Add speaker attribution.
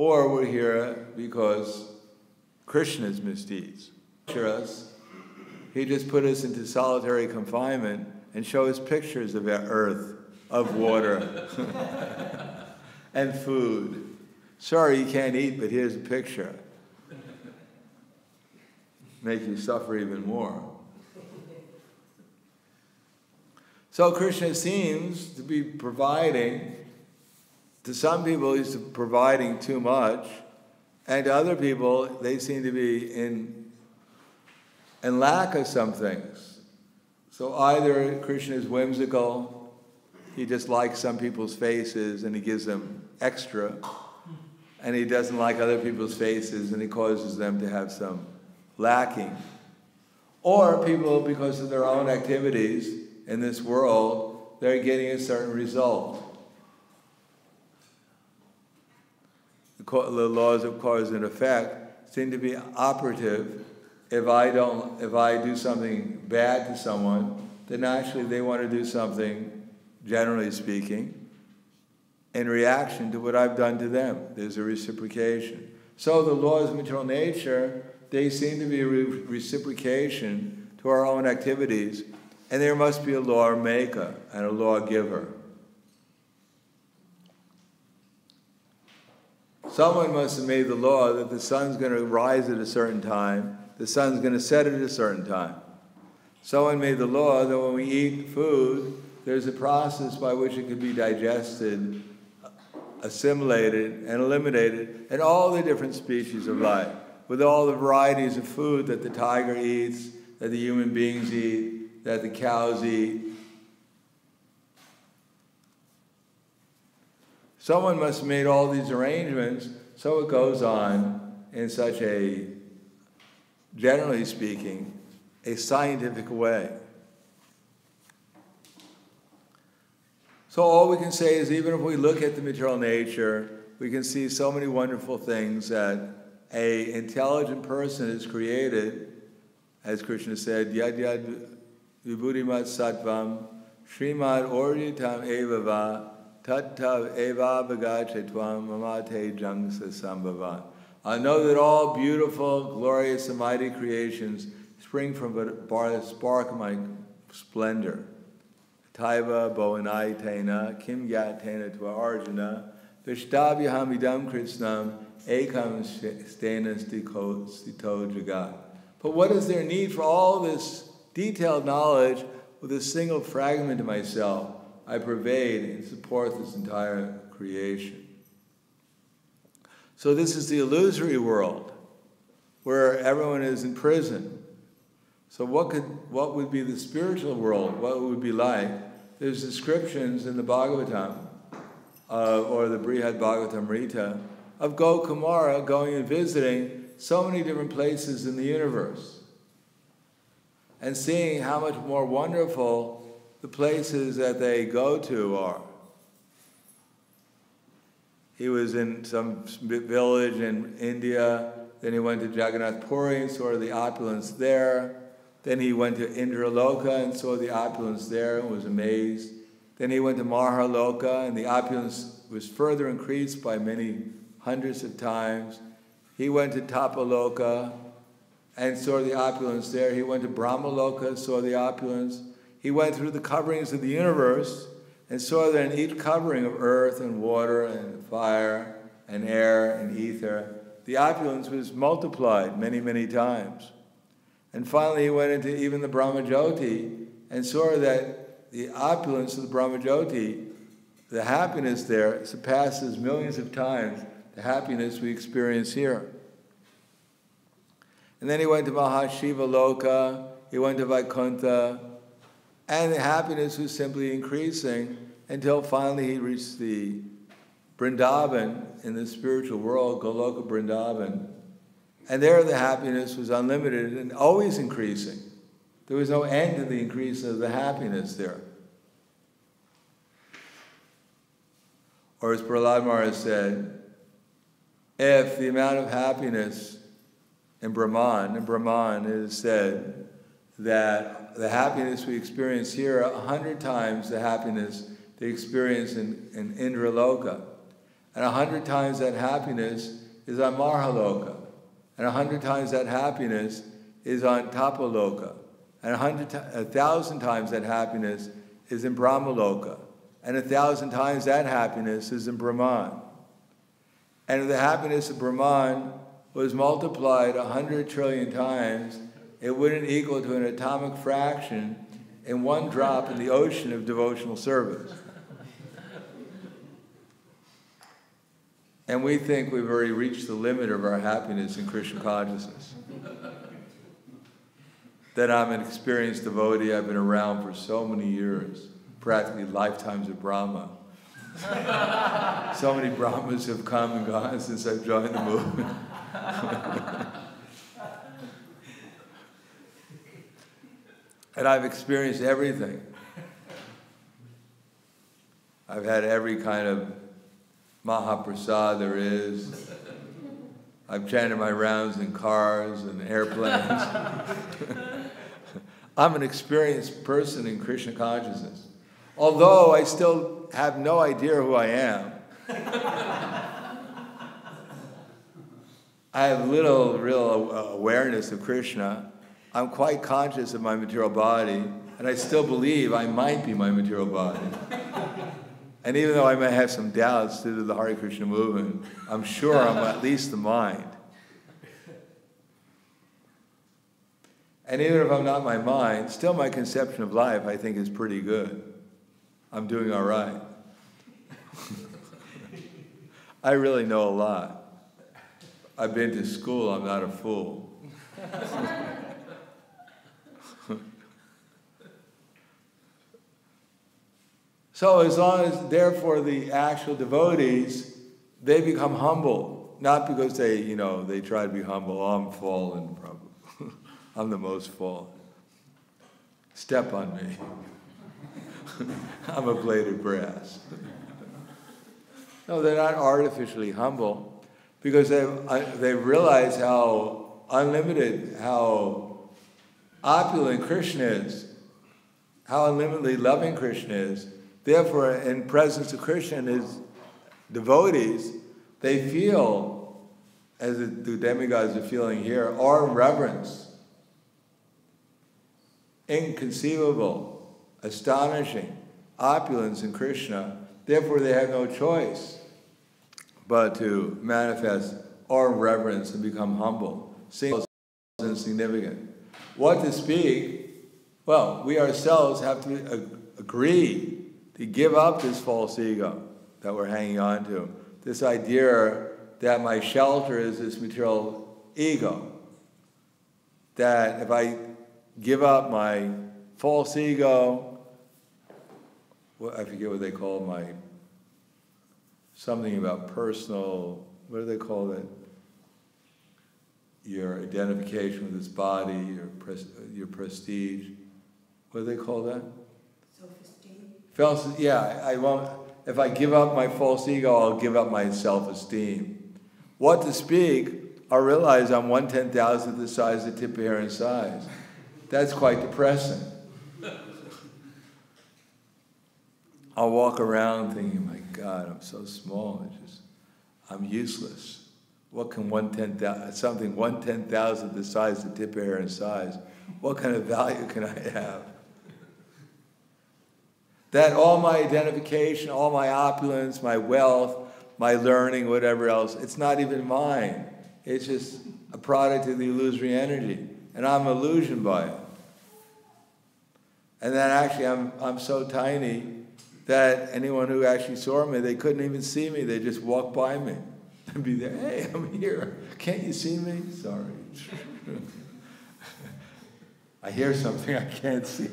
Speaker 1: or we're here because Krishna's misdeeds. He just put us into solitary confinement and show us pictures of earth, of water, and food. Sorry, you can't eat, but here's a picture. Make you suffer even more. So Krishna seems to be providing, to some people he's providing too much, and to other people they seem to be in lack of some things. So either Krishna is whimsical, he just likes some people's faces and he gives them extra, and he doesn't like other people's faces and he causes them to have some lacking. Or people, because of their own activities in this world, they're getting a certain result. The laws of cause and effect seem to be operative. If I do something bad to someone, then actually they want to do something, generally speaking, in reaction to what I've done to them. There's a reciprocation. So the laws of material nature, they seem to be a reciprocation to our own activities, and there must be a law maker and a law giver. Someone must have made the law that the sun's going to rise at a certain time, the sun's going to set at a certain time. Someone made the law that when we eat food, there's a process by which it can be digested, assimilated, and eliminated in all the different species of life, with all the varieties of food that the tiger eats, that the human beings eat, that the cows eat. Someone must have made all these arrangements, so it goes on in such a, generally speaking, a scientific way. So all we can say is, even if we look at the material nature, we can see so many wonderful things that an intelligent person has created, as Krishna said, yad yad vibhudimat sattvam, Śrīmad Orjitam evava, tattav eva bhagachetvam mamate jangsa sambhavan. I know that all beautiful, glorious, and mighty creations spring from a spark of my splendor. Taiva bhavanai tena kim yatena tva arjuna vishtabhyaham idam krishnam ekam stena stito jagat. But what is there need for all this detailed knowledge with a single fragment of myself? I pervade and support this entire creation. So this is the illusory world where everyone is in prison. So what would be the spiritual world? What would it be like? There's descriptions in the Bhagavatam, or the Śrīmad Bhāgavatam Rita, of Gokumara going and visiting so many different places in the universe and seeing how much more wonderful the places that they go to are. He was in some village in India, then he went to Jagannath Puri and saw the opulence there. Then he went to Indraloka and saw the opulence there and was amazed. Then he went to Mahaloka and the opulence was further increased by many hundreds of times. He went to Tapaloka and saw the opulence there. He went to Brahmaloka, saw the opulence. He went through the coverings of the universe and saw that in each covering of earth and water and fire and air and ether, the opulence was multiplied many, many times. And finally he went into even the Brahmajyoti and saw that the opulence of the Brahmajyoti, the happiness there, surpasses millions of times the happiness we experience here. And then he went to Mahashiva Loka, he went to Vaikuntha, and the happiness was simply increasing until finally he reached the Vrindavan in the spiritual world, Goloka Vrindavan. And there the happiness was unlimited and always increasing. There was no end to the increase of the happiness there. Or as Prahaladananda Maharaj said, if the amount of happiness in Brahman it is said that the happiness we experience here 100 times the happiness they experience in Indraloka. And 100 times that happiness is on Mahaloka. And 100 times that happiness is on Tapaloka. And 1,000 times that happiness is in Brahmaloka. And 1,000 times that happiness is in Brahman. And if the happiness of Brahman was multiplied 100 trillion times, it wouldn't equal to an atomic fraction in one drop in the ocean of devotional service. And we think we've already reached the limit of our happiness in Krishna consciousness. That I'm an experienced devotee, I've been around for so many years, practically lifetimes of Brahma. So many Brahmas have come and gone since I've joined the movement. And I've experienced everything. I've had every kind of Mahaprasad there is. I've chanted my rounds in cars and airplanes. I'm an experienced person in Krishna consciousness. Although I still have no idea who I am. I have little real awareness of Krishna. I'm quite conscious of my material body, and I still believe I might be my material body. And even though I may have some doubts due to the Hare Krishna movement, I'm sure I'm at least the mind. And even if I'm not my mind, still my conception of life I think is pretty good. I'm doing all right. I really know a lot. I've been to school, I'm not a fool. So as long as, therefore, the actual devotees, they become humble. Not because they, they try to be humble. Oh, I'm fallen, probably. I'm the most fallen. Step on me. I'm a blade of grass. No, they're not artificially humble because they've realized how unlimited, how opulent Krishna is, how unlimitedly loving Krishna is. Therefore, in presence of Krishna and his devotees, they feel, as the demigods are feeling here, awe and reverence. Inconceivable, astonishing, opulence in Krishna. Therefore, they have no choice but to manifest awe and reverence and become humble, seeing insignificant. What to speak? Well, we ourselves have to agree to give up this false ego that we're hanging on to. This idea that my shelter is this material ego. That if I give up my false ego, I forget what they call something about personal, what do they call it? Your identification with this body, your prestige. What do they call that? Yeah, I won't. If I give up my false ego, I'll give up my self-esteem. What to speak? I realize I'm 1/10,000th the size of the tip of hair in size. That's quite depressing. I'll walk around thinking, my God, I'm so small. I'm useless. What can something 1/10,000th the size of the tip of hair in size? What kind of value can I have? That all my identification, all my opulence, my wealth, my learning, whatever else, it's not even mine. It's just a product of the illusory energy. And I'm illusioned by it. And then actually I'm so tiny that anyone who actually saw me, they couldn't even see me. They just walked by me and be there. Hey, I'm here. Can't you see me? Sorry. I hear something I can't see.